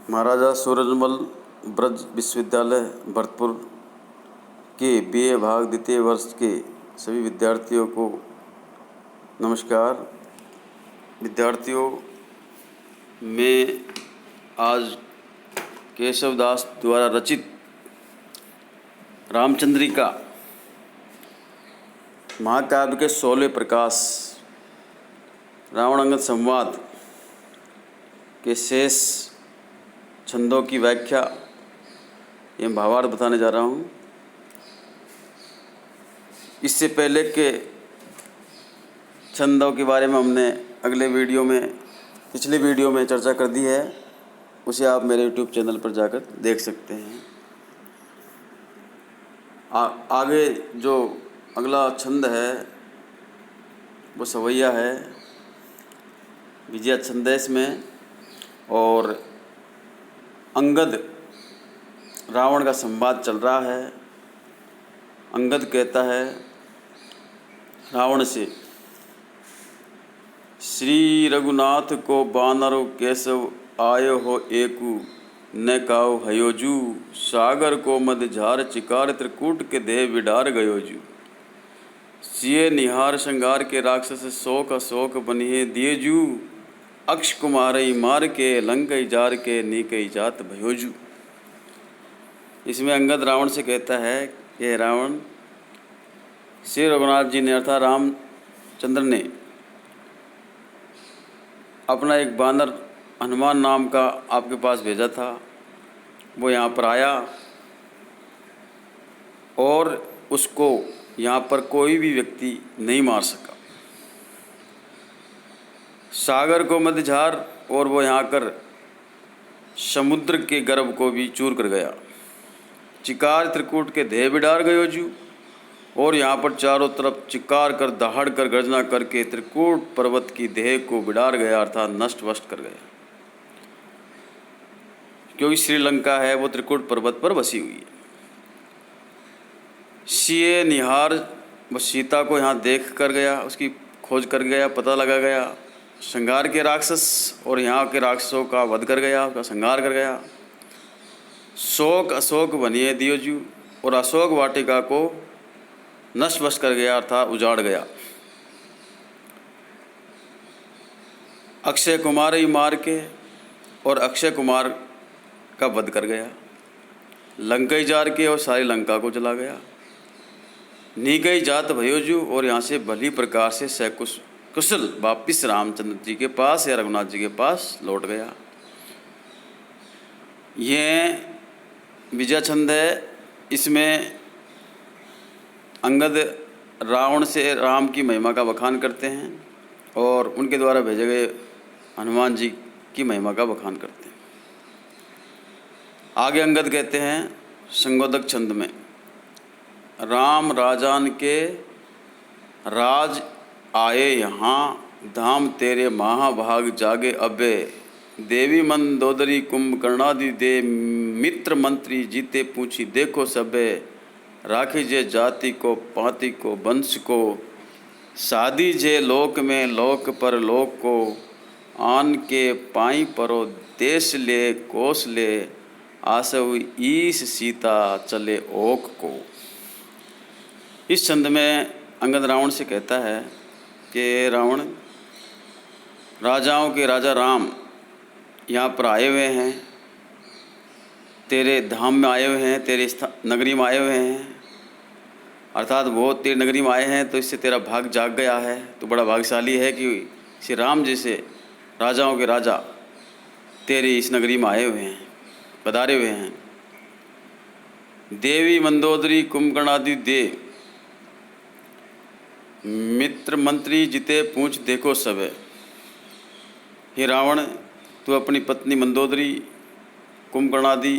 महाराजा सूरजमल ब्रज विश्वविद्यालय भरतपुर के BA भाग द्वितीय वर्ष के सभी विद्यार्थियों को नमस्कार। विद्यार्थियों, मैं आज केशवदास द्वारा रचित रामचंद्रिका महाकाव्य के 16वें प्रकाश रावण अंगद संवाद के शेष छंदों की व्याख्या एवं भावार्थ बताने जा रहा हूँ। इससे पहले के छंदों के बारे में हमने पिछले वीडियो में चर्चा कर दी है, उसे आप मेरे YouTube चैनल पर जाकर देख सकते हैं। आगे जो अगला छंद है वो सवैया है, विजया छंद है इसमें। और अंगद रावण का संवाद चल रहा है। अंगद कहता है रावण से, श्री रघुनाथ को बानरो केशव आयो हो एकू, न काऊ हयोजू, सागर को मदझार चिकार त्रिकूट के देह विडार गयोजू। सिए निहार श्रृंगार के राक्षस शोक अशोक बनिए दिएजू, अक्ष कुमारई मार के लंकई जार के नीकई जात भयोजू। इसमें अंगद रावण से कहता है कि रावण, श्री रघुनाथ जी ने अर्थात रामचंद्र ने अपना एक बानर हनुमान नाम का आपके पास भेजा था। वो यहाँ पर आया और उसको यहाँ पर कोई भी व्यक्ति नहीं मार सका। सागर को मदझार, और वो यहाँ कर समुद्र के गर्भ को भी चूर कर गया। चिकार त्रिकूट के देह बिडार गयोजू, और यहाँ पर चारों तरफ चिकार कर दहाड़ कर गर्जना करके त्रिकूट पर्वत की देह को बिडार गया, अर्थात नष्ट वष्ट कर गया। क्योंकि श्रीलंका है वो त्रिकूट पर्वत पर बसी हुई है। सिए निहार, वो सीता को यहाँ देख कर गया, उसकी खोज कर गया, पता लगा गया। श्रृंगार के राक्षस और यहाँ के राक्षसों का वध कर गया, उसका संहार कर गया। शोक अशोक बनिए दियोजू, और अशोक वाटिका को नष्ट वष्ट कर गया, अर्थात उजाड़ गया। अक्षय कुमार ही मार के, और अक्षय कुमार का वध कर गया। लंकई जार के, और सारी लंका को जला गया। नीकई जात भयोजू, और यहाँ से भली प्रकार से कुशल वापिस रामचंद्र जी के पास या रघुनाथ जी के पास लौट गया। ये विजय छंद है। इसमें अंगद रावण से राम की महिमा का बखान करते हैं और उनके द्वारा भेजे गए हनुमान जी की महिमा का बखान करते हैं। आगे अंगद कहते हैं संगोदक छंद में, राम राजान के राज आए यहाँ, धाम तेरे महाभाग जागे अबे, देवी मंदोदरी कुंभकर्णादि दे, मित्र मंत्री जीते पूछी देखो सबे, राखी जे जाति को पाति को वंश को, सादी जे लोक में लोक पर लोक को, आन के पाई परो देश ले कोस ले, आसव ईश सीता चले ओक को। इस छंद में अंगद रावण से कहता है कि रावण, राजाओं के राजा राम यहाँ पर आए हुए हैं, तेरे धाम में आए हुए हैं, तेरे नगरी में आए हुए हैं, अर्थात वो तेरी नगरी में आए हैं तो इससे तेरा भाग जाग गया है। तो बड़ा भाग्यशाली है कि श्री राम जैसे राजाओं के राजा तेरी इस नगरी में आए हुए हैं, पधारे हुए हैं। देवी मंदोदरी कुंभकर्णादि दे, मित्र मंत्री जिते पूछ देखो सबे। हे रावण, तू अपनी पत्नी मंदोदरी, कुंभकर्णादि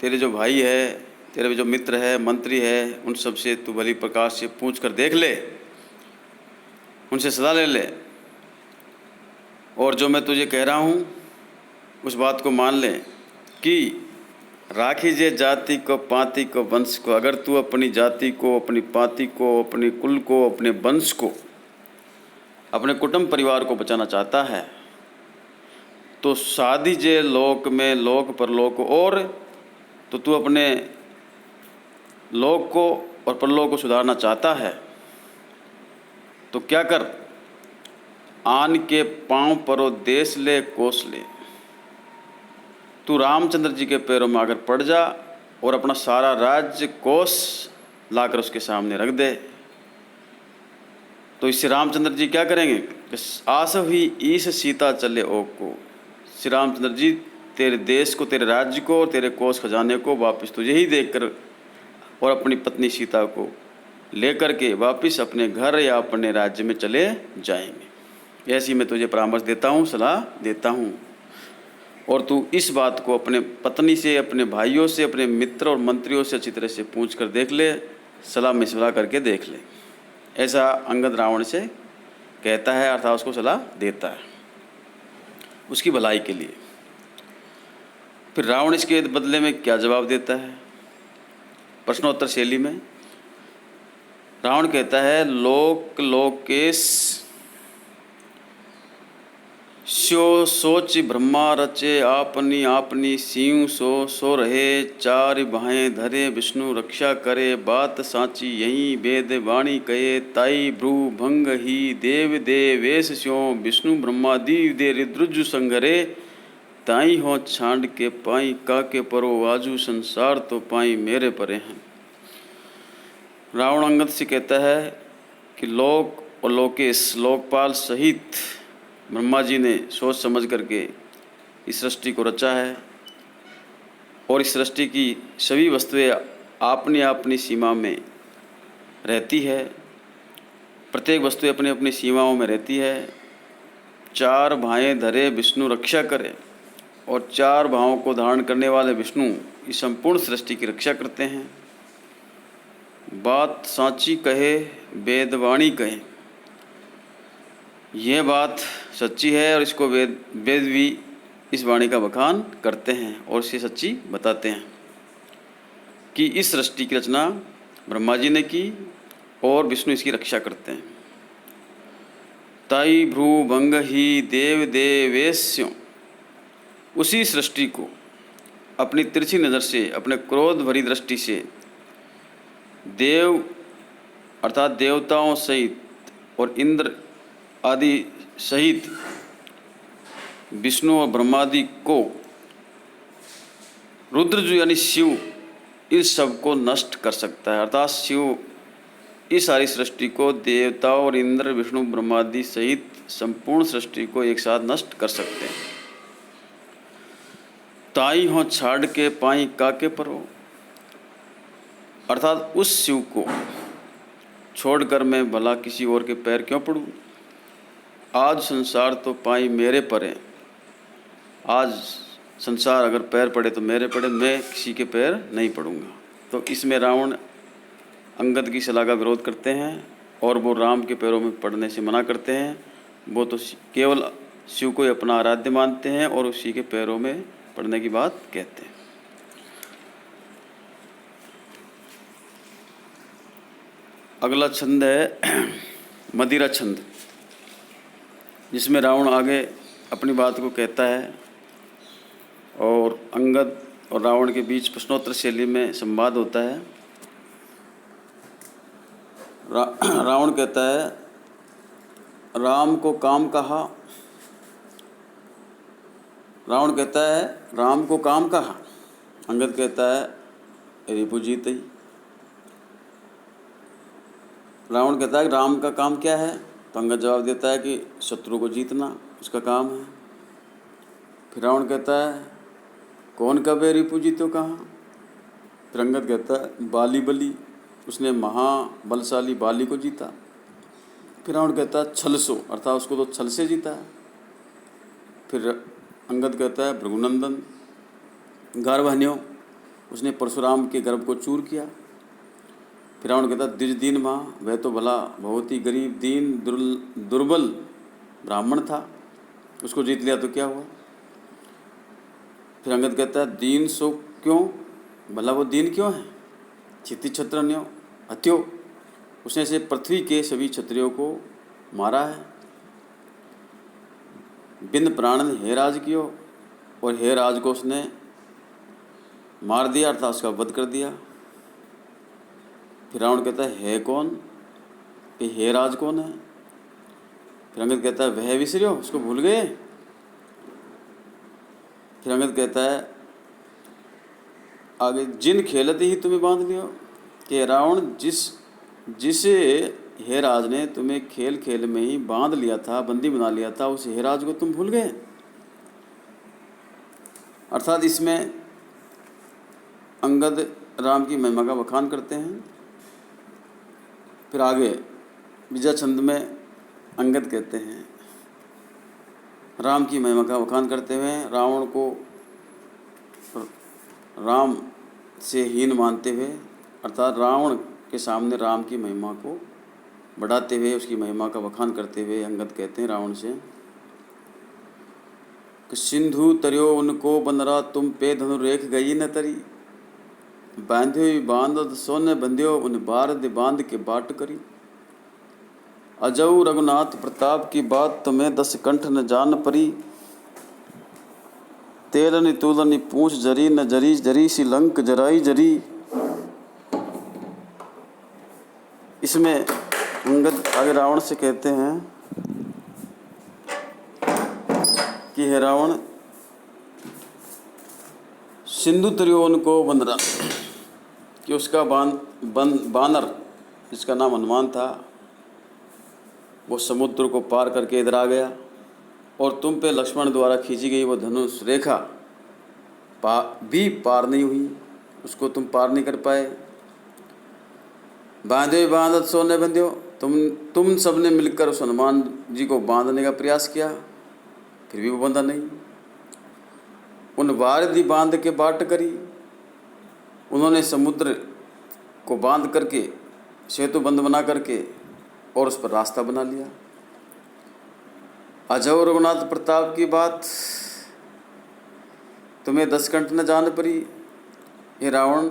तेरे जो भाई है, तेरे जो मित्र है, मंत्री है, उन सब से तू भली प्रकार से पूछ कर देख ले, उनसे सलाह ले ले, और जो मैं तुझे कह रहा हूँ उस बात को मान ले कि राखी जे जाति को पाति को वंश को। अगर तू अपनी जाति को, अपनी पाति को, अपने कुल को, अपने वंश को, अपने कुटुंब परिवार को बचाना चाहता है तो शादी जे लोक में लोक परलोक और, तो तू अपने लोक को और परलोक को सुधारना चाहता है तो क्या कर, आन के पांव परो देश ले कोस ले। तू रामचंद्र जी के पैरों में आकर पड़ जा और अपना सारा राज्य कोस लाकर उसके सामने रख दे। तो इससे रामचंद्र जी क्या करेंगे, आस हुई ईस सीता चले ओ को। श्री रामचंद्र जी तेरे देश को, तेरे राज्य को और तेरे कोस खजाने को वापस तुझे ही देकर और अपनी पत्नी सीता को लेकर के वापस अपने घर या अपने राज्य में चले जाएंगे। ऐसी मैं तुझे परामर्श देता हूँ, सलाह देता हूँ। और तू इस बात को अपने पत्नी से, अपने भाइयों से, अपने मित्र और मंत्रियों से अच्छी तरह से पूछ कर देख ले, सलाह मशवरा करके देख ले। ऐसा अंगद रावण से कहता है, अर्थात उसको सलाह देता है उसकी भलाई के लिए। फिर रावण इसके बदले में क्या जवाब देता है, प्रश्नोत्तर शैली में रावण कहता है, लोक लोकेश स्यो सोच ब्रह्मा रचे आपनी आपनी सीऊ सो रहे। चार बाहें धरे विष्णु रक्षा करे। बात साची यही वेद वाणी कहे। ताई भ्रू भंग ही देव देवेश स्यो विष्णु ब्रह्मादि दे रुद्रजु संगरे। ताई हो छांड के पाई काके परो आजू संसार तो पाई मेरे परे हैं। रावण अंगद से कहता है कि लोक और लोकेश, लोकपाल सहित ब्रह्मा जी ने सोच समझ करके इस सृष्टि को रचा है और इस सृष्टि की सभी वस्तुएं अपनी अपनी सीमा में रहती है। प्रत्येक वस्तु अपनी अपनी सीमाओं में रहती है। चार भाएं धरे विष्णु रक्षा करे, और चार भावों को धारण करने वाले विष्णु इस संपूर्ण सृष्टि की रक्षा करते हैं। बात साची कहे वेदवाणी कहे, यह बात सच्ची है और इसको वेद भी इस वाणी का बखान करते हैं और इसे सच्ची बताते हैं कि इस सृष्टि की रचना ब्रह्मा जी ने की और विष्णु इसकी रक्षा करते हैं। ताई भ्रू भंग ही देव देवेश्यों, उसी सृष्टि को अपनी तिरछी नज़र से, अपने क्रोध भरी दृष्टि से देव अर्थात देवताओं सहित और इंद्र आदि सहित विष्णु और ब्रह्मादि को, रुद्रजु यानी शिव, इस सब को नष्ट कर सकता है। अर्थात शिव इस सारी सृष्टि को, देवताओं और इंद्र विष्णु ब्रह्मादि सहित संपूर्ण सृष्टि को एक साथ नष्ट कर सकते हैं। ताई हो छाड़ के पाई काके परो, अर्थात उस शिव को छोड़कर मैं भला किसी और के पैर क्यों पड़ूं। आज संसार तो पाई मेरे परे, आज संसार अगर पैर पड़े तो मेरे पड़े, मैं किसी के पैर नहीं पड़ूंगा। तो इसमें रावण अंगद की सलाह का विरोध करते हैं और वो राम के पैरों में पड़ने से मना करते हैं। वो तो केवल शिव को ही अपना आराध्य मानते हैं और उसी के पैरों में पड़ने की बात कहते हैं। अगला छंद है मदिरा छंद, जिसमें रावण आगे अपनी बात को कहता है और अंगद और रावण के बीच प्रश्नोत्तर शैली में संवाद होता है। रावण कहता है, राम को काम कहा। रावण कहता है, राम को काम कहा। अंगद कहता है, रिपु जीत ही। रावण कहता है, राम का काम क्या है? तो अंगद जवाब देता है कि शत्रु को जीतना उसका काम है। फिर रावण कहता है, कौन कब है रिपु जीतो कहाँ? फिर अंगद कहता है, बाली बली, उसने महाबलशाली बाली को जीता। फिर रावण कहता है, छल सो, अर्थात उसको तो छल से जीता है। फिर अंगद कहता है, भृगुनंदन गर्भहन्यो, उसने परशुराम के गर्भ को चूर किया। फिर रावण कहता है, द्विज दीन माँ, वह तो भला बहुत ही गरीब दीन दुर्बल ब्राह्मण था, उसको जीत लिया तो क्या हुआ। फिर अंगद कहता है, दीन सो क्यों, भला वो दीन क्यों है? क्षिति क्षत्रन्यो हत्यो, उसने से पृथ्वी के सभी क्षत्रियों को मारा है। बिंद प्राणन हे राज कियो, और हे राज को उसने मार दिया, अर्थात उसका वध कर दिया। फिर रावण कहता है कौन, कि हे राज कौन है? फिर अंगद कहता है वह विसरियो, उसको भूल गए? फिर अंगद कहता है आगे, जिन खेलते ही तुम्हें बांध लियो, कि रावण जिसे हे राज ने तुम्हें खेल खेल में ही बांध लिया था, बंदी बना लिया था, उस हे राज को तुम भूल गए। अर्थात इसमें अंगद राम की महिमा का बखान करते हैं। फिर आगे विजय छंद में अंगद कहते हैं राम की महिमा का बखान करते हुए रावण को राम से हीन मानते हुए, अर्थात रावण के सामने राम की महिमा को बढ़ाते हुए, उसकी महिमा का बखान करते हुए अंगद कहते हैं रावण से कि सिंधु तरियो उनको बनरा, तुम पे धनु रेख गई न तरी, बांध्यो बांध सोने बंध्यो उन बारद बांध के बाट करी। अजऊ रघुनाथ प्रताप की बात तुम्हें 10 कंठ न जान परी, तेलनी तूलनी पूछ जरी न जरी, जरी सी लंक जराई जरी। इसमें अंगद आगे रावण से कहते हैं कि हे रावण, सिंधु तरियोन को बंदरा, कि उसका बानर जिसका नाम हनुमान था, वो समुद्र को पार करके इधर आ गया और तुम पे लक्ष्मण द्वारा खींची गई वो धनुष रेखा भी पार नहीं हुई, उसको तुम पार नहीं कर पाए। बांधे बांधत सोने बंध्यो, तुम सब ने मिलकर उस हनुमान जी को बांधने का प्रयास किया, फिर भी वो बंधा नहीं। उन वारदी बांध के बाट करी, उन्होंने समुद्र को बांध करके सेतु बंद बना करके और उस पर रास्ता बना लिया। अजय रघुनाथ प्रताप की बात तुम्हें 10 कंठ न जान परी। हे रावण,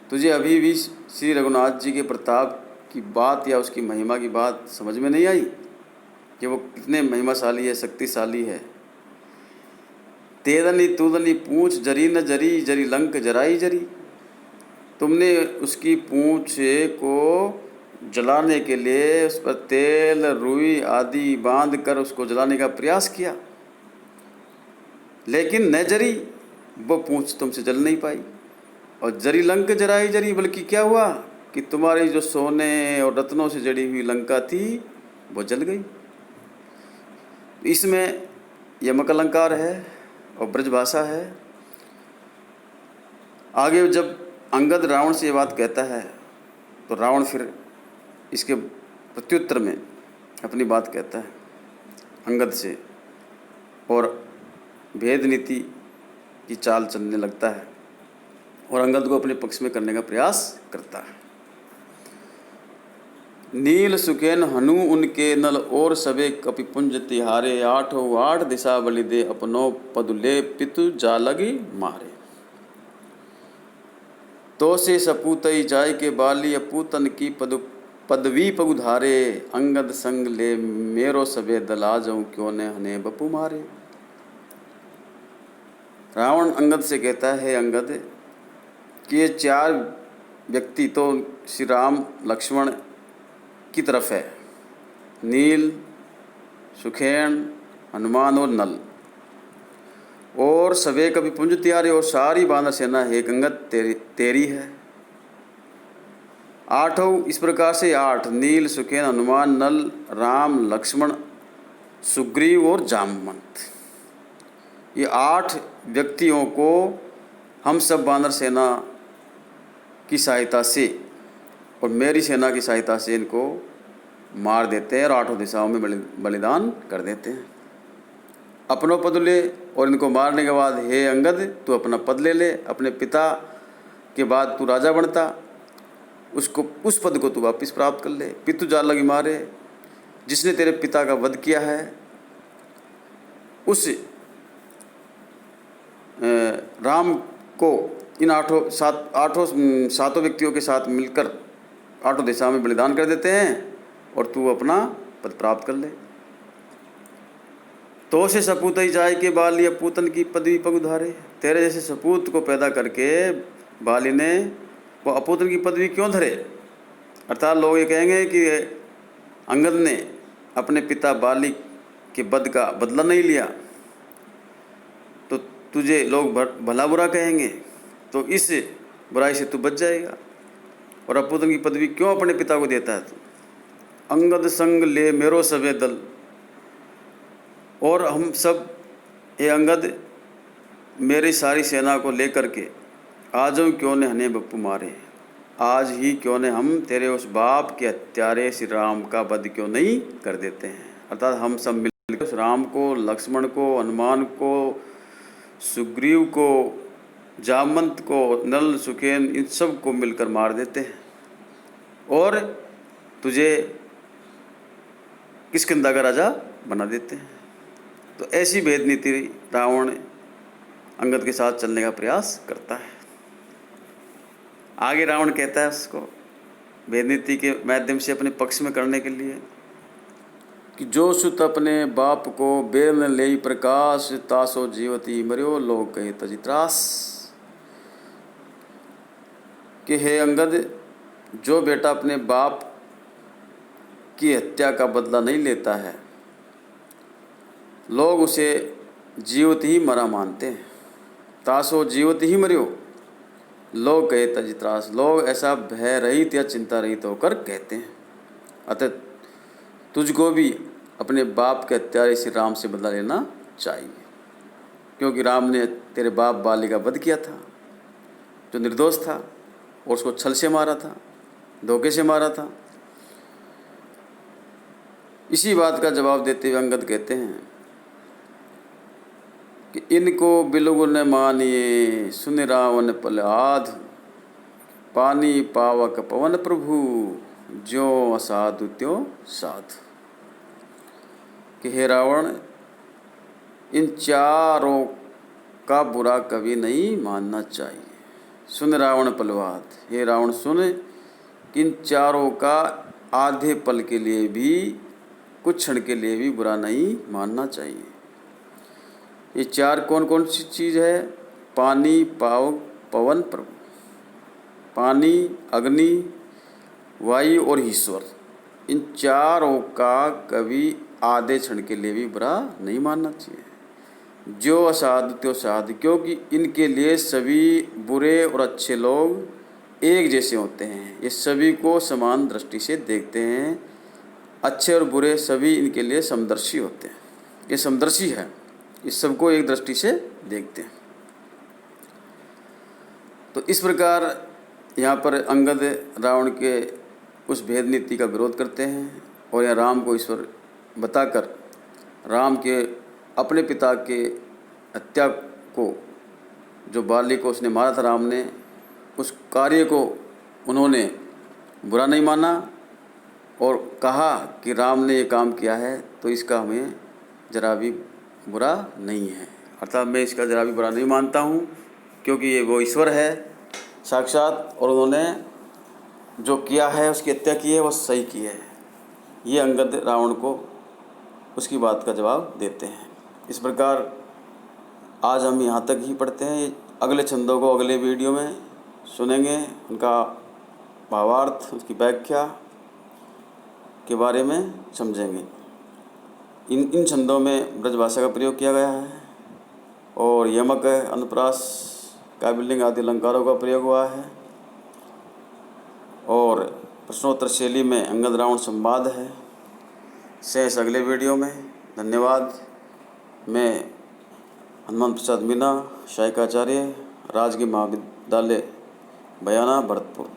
तुझे अभी भी श्री रघुनाथ जी के प्रताप की बात या उसकी महिमा की बात समझ में नहीं आई कि वो कितने महिमाशाली है, शक्तिशाली है। तेदनी तूदनी पूछ जरी न जरी, जरी लंक जराई जरी। तुमने उसकी पूँछ को जलाने के लिए उस पर तेल रुई आदि बांध कर उसको जलाने का प्रयास किया, लेकिन न जरी, वो पूँछ तुमसे जल नहीं पाई। और जरी लंक जराई जरी, बल्कि क्या हुआ कि तुम्हारी जो सोने और रत्नों से जड़ी हुई लंका थी वो जल गई। इसमें यमक अलंकार है और ब्रजभाषा है। आगे जब अंगद रावण से ये बात कहता है तो रावण फिर इसके प्रत्युत्तर में अपनी बात कहता है अंगद से और भेद नीति की चाल चलने लगता है और अंगद को अपने पक्ष में करने का प्रयास करता है। नील सुकेन हनु उनके नल और सबे कपिपुंज तिहारे, 8 दिशा बलि दे अपनो पदुले पितु जालगी मारे। तो से सपूतई जाय के बाली, अपूतन की पदवी पगुधारे, अंगद संग ले मेरो सबे दला जाऊं, क्यों ने हने बपू मारे। रावण अंगद से कहता है अंगद कि ये 4 व्यक्ति तो श्री राम लक्ष्मण की तरफ है, नील, सुखेन, हनुमान और नल, और सबे कभी पुंज त्यारे, और सारी बानर सेना है अंगद तेरी है। 8 इस प्रकार से 8 नील, सुखेन, हनुमान, नल, राम, लक्ष्मण, सुग्रीव और जामवंत, ये 8 व्यक्तियों को हम सब बानर सेना की सहायता से और मेरी सेना की सहायता से इनको मार देते हैं और 8 दिशाओं में बलिदान कर देते हैं। अपनों पद ले, और इनको मारने के बाद हे अंगद तू अपना पद ले ले, अपने पिता के बाद तू राजा बनता, उसको उस पद को तू वापस प्राप्त कर ले। पितु जाल लगी मारे, जिसने तेरे पिता का वध किया है उस राम को इन 7 व्यक्तियों के साथ मिलकर 8 दिशा में बलिदान कर देते हैं और तू अपना पद प्राप्त कर ले। तो से सपूत ही जाए के बाली पूतन की पदवी पग उधारे। तेरे जैसे सपूत को पैदा करके बाली ने वो अपूतन की पदवी क्यों धरे। अर्थात लोग ये कहेंगे कि अंगद ने अपने पिता बाली के वध का बदला नहीं लिया तो तुझे लोग भला बुरा कहेंगे, तो इस बुराई से तू बच जाएगा। और अपूतन की पदवी क्यों अपने पिता को देता है तू। अंगद संग ले मेरो सबे दल, और हम सब ये अंगद मेरी सारी सेना को लेकर के आज हम क्यों ने हने बप्पू मारे, आज ही क्यों ने हम तेरे उस बाप के हत्यारे श्री राम का वध क्यों नहीं कर देते हैं। अर्थात हम सब मिलकर उस राम को, लक्ष्मण को, हनुमान को, सुग्रीव को, जामवंत को, नल, सुखेन, इन सब को मिलकर मार देते हैं और तुझे किष्किंधा का राजा बना देते हैं। तो ऐसी भेद नीति रावण अंगद के साथ चलने का प्रयास करता है। आगे रावण कहता है उसको भेद नीति के माध्यम से अपने पक्ष में करने के लिए कि जो सुत अपने बाप को बेल न ले प्रकाश, तासो जीवती मर्यो लोग कहे तजी त्रास। कि हे अंगद, जो बेटा अपने बाप की हत्या का बदला नहीं लेता है लोग उसे जीवत ही मरा मानते हैं। तासो जीवत ही मरियो लोग कहे तज त्रास, लोग ऐसा भय रहित या चिंता रहित होकर कहते हैं। अतः तुझको भी अपने बाप के हत्यारे श्री राम से बदला लेना चाहिए, क्योंकि राम ने तेरे बाप बाली का वध किया था जो निर्दोष था और उसको छल से मारा था, धोखे से मारा था। इसी बात का जवाब देते हुए अंगद कहते हैं कि इनको बिलुगु न मानिए सुन रावण प्रहलाद, पानी पावक पवन प्रभु ज्यों असाधु त्यों साधु। कि हे रावण, इन चारों का बुरा कभी नहीं मानना चाहिए। सुन रावण प्रहलाद, हे रावण सुन, इन चारों का आधे पल के लिए भी, कुछ क्षण के लिए भी बुरा नहीं मानना चाहिए। ये चार कौन कौन सी चीज़ है? पानी, पावक, पवन, प्रभु। पानी, अग्नि, वायु और ईश्वर, इन चारों का कभी आधे क्षण के लिए भी बुरा नहीं मानना चाहिए। जो असाधु त्यो साधु, क्योंकि इनके लिए सभी बुरे और अच्छे लोग एक जैसे होते हैं। ये सभी को समान दृष्टि से देखते हैं। अच्छे और बुरे सभी इनके लिए समदर्शी होते हैं। ये समदर्शी है, इस सबको एक दृष्टि से देखते हैं। तो इस प्रकार यहाँ पर अंगद रावण के उस भेद नीति का विरोध करते हैं और यहाँ राम को ईश्वर बताकर राम के अपने पिता के हत्या को, जो बाली को उसने मारा था राम ने, उस कार्य को उन्होंने बुरा नहीं माना और कहा कि राम ने ये काम किया है तो इसका हमें जरा भी बुरा नहीं है। अर्थात मैं इसका जरा भी बुरा नहीं मानता हूँ, क्योंकि ये वो ईश्वर है साक्षात और उन्होंने जो किया है, उसकी हत्या की है, वो सही की है। ये अंगद रावण को उसकी बात का जवाब देते हैं। इस प्रकार आज हम यहाँ तक ही पढ़ते हैं। अगले छंदों को अगले वीडियो में सुनेंगे, उनका भावार्थ, उसकी व्याख्या के बारे में समझेंगे। इन छंदों में ब्रजभाषा का प्रयोग किया गया है और यमक, अनुप्रास, काव्यलिंग आदि अलंकारों का प्रयोग हुआ है और प्रश्नोत्तर शैली में अंगद रावण संवाद है। शेष अगले वीडियो में। धन्यवाद। मैं हनुमान प्रसाद मीना, सहायकाचार्य, राजकीय महाविद्यालय बयाना, भरतपुर।